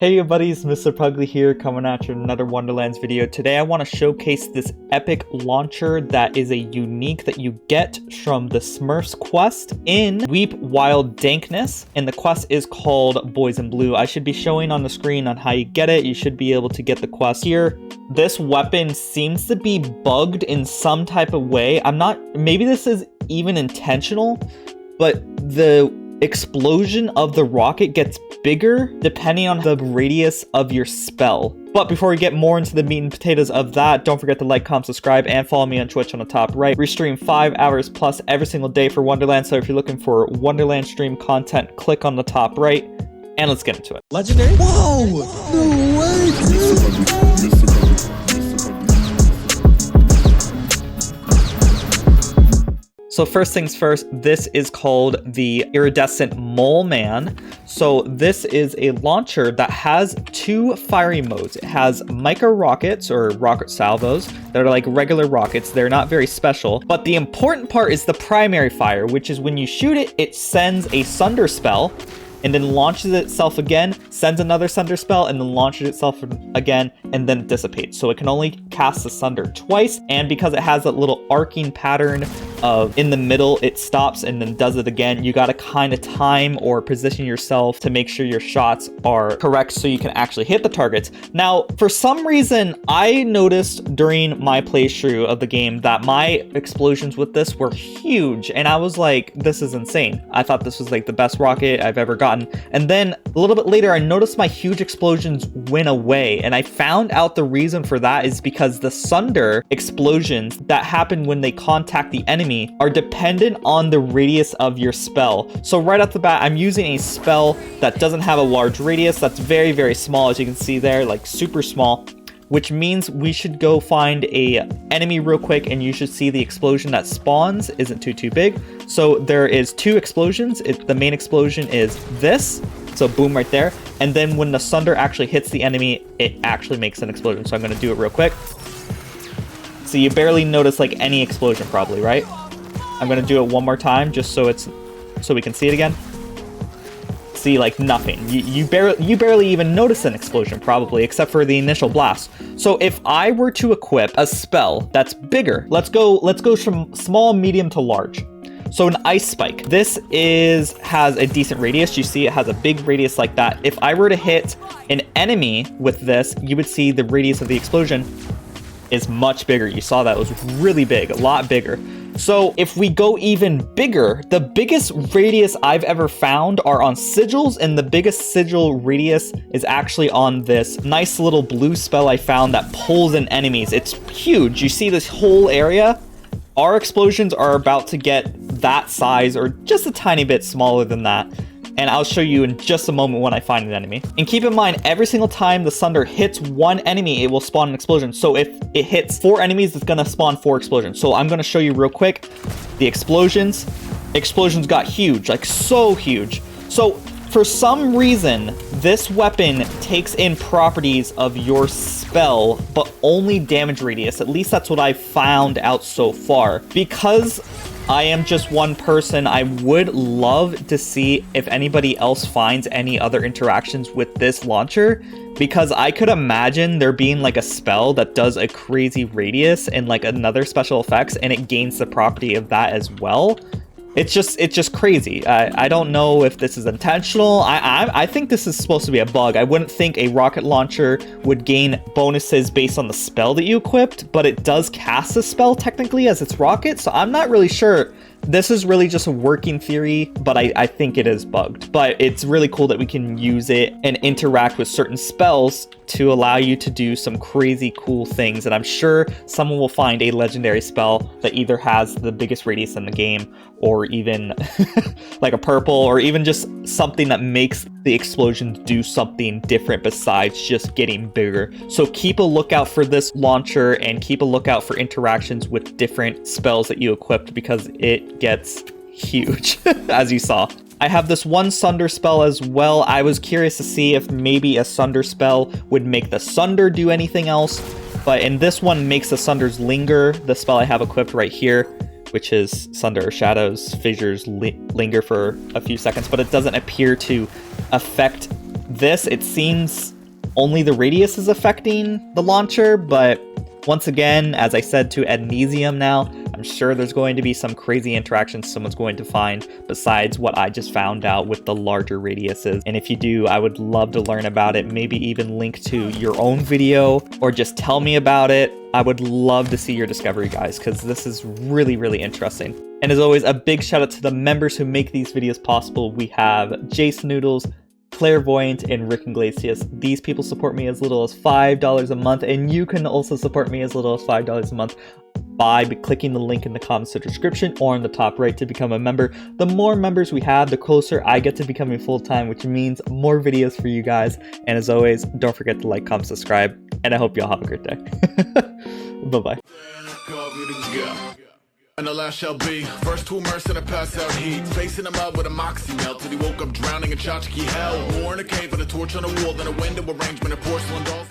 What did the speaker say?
Hey you buddies, Mr. Pugly here, coming at you with another Wonderlands video. Today I want to showcase this epic launcher that is a unique that you get from the Smurfs quest in Weep Wild Dankness, and the quest is called Boys in Blue. I should be showing on the screen on how you get it. You should be able to get the quest here. This weapon seems to be bugged in some type of way. Maybe this is even intentional, but the explosion of the rocket gets bigger depending on the radius of your spell. But before we get more into the meat and potatoes of that, don't forget to like, comment, subscribe, and follow me on Twitch on the top right. We stream 5 hours plus every single day for Wonderlands, so if you're looking for Wonderland stream content, click on the top right, and let's get into it. Legendary? Whoa! No way, dude! So first things first, this is called the Iridescent Moleman. So this is a launcher that has 2 fiery modes. It has micro rockets or rocket salvos that are like regular rockets. They're not very special, but the important part is the primary fire, which is when you shoot it, it sends a sunder spell and then launches itself again, sends another sunder spell, and then launches itself again, and then it dissipates. So it can only cast the sunder twice, and because it has that little arcing pattern of in the middle, it stops and then does it again. You gotta kind of time or position yourself to make sure your shots are correct so you can actually hit the targets. Now, for some reason, I noticed during my playthrough of the game that my explosions with this were huge, and I was like, this is insane. I thought this was like the best rocket I've ever gotten. And then a little bit later, I noticed my huge explosions went away, and I found out the reason for that is because the sunder explosions that happen when they contact the enemy are dependent on the radius of your spell. So right off the bat, I'm using a spell that doesn't have a large radius. That's very, very small, as you can see there, like super small, which means we should go find a enemy real quick, and you should see the explosion that spawns isn't too big. So there is 2 explosions. The main explosion is this, so boom right there, and then when the sunder actually hits the enemy, it actually makes an explosion. So I'm going to do it real quick. So you barely notice like any explosion probably, right? I'm going to do it one more time just so we can see it again. See, like nothing. You barely even notice an explosion probably, except for the initial blast. So if I were to equip a spell that's bigger, let's go from small, medium to large. So an ice spike. This has a decent radius. You see it has a big radius like that. If I were to hit an enemy with this, you would see the radius of the explosion is much bigger. You saw that it was really big, a lot bigger. So if we go even bigger, the biggest radius I've ever found are on sigils, and the biggest sigil radius is actually on this nice little blue spell I found that pulls in enemies. It's huge. You see this whole area? Our explosions are about to get that size or just a tiny bit smaller than that. And I'll show you in just a moment when I find an enemy. And keep in mind, every single time the sunder hits one enemy, it will spawn an explosion. So if it hits 4 enemies, it's gonna spawn 4 explosions. So I'm gonna show you real quick the explosions. Explosions got huge, like so huge. So for some reason, this weapon takes in properties of your spell, but only damage radius. At least that's what I've found out so far. Because I am just one person, I would love to see if anybody else finds any other interactions with this launcher, because I could imagine there being like a spell that does a crazy radius and like another special effects, and it gains the property of that as well. It's just crazy. I don't know if this is intentional. I think this is supposed to be a bug. I wouldn't think a rocket launcher would gain bonuses based on the spell that you equipped, but it does cast a spell technically as its rocket, so I'm not really sure. This is really just a working theory, but I think it is bugged. But it's really cool that we can use it and interact with certain spells to allow you to do some crazy cool things. And I'm sure someone will find a legendary spell that either has the biggest radius in the game, or even like a purple, or even just something that makes the explosions do something different besides just getting bigger. So keep a lookout for this launcher, and keep a lookout for interactions with different spells that you equipped, because it gets huge, as you saw. I have this one sunder spell as well. I was curious to see if maybe a sunder spell would make the sunder do anything else, but in this one makes the sunders linger. The spell I have equipped right here, which is Sunder Shadows, fissures linger for a few seconds, but it doesn't appear to affect this, it seems only the radius is affecting the launcher, but once again, as I said to Adnesium now, I'm sure there's going to be some crazy interactions someone's going to find besides what I just found out with the larger radiuses. And if you do, I would love to learn about it, maybe even link to your own video or just tell me about it. I would love to see your discovery, guys, because this is really, really interesting. And as always, a big shout out to the members who make these videos possible. We have Jason Noodles, Clairvoyant, and Rick Iglesias. These people support me as little as $5 a month, and you can also support me as little as $5 a month by clicking the link in the comments or description or on the top right to become a member. The more members we have, the closer I get to becoming full-time, which means more videos for you guys. And as always, don't forget to like, comment, subscribe, and I hope y'all have a great day. Bye-bye. And the last shall be first to immerse in a pass out heat, facing him up with a moxie melt till he woke up drowning in tchotchke hell. War in a cave with a torch on a wall, then a window arrangement of porcelain dolls.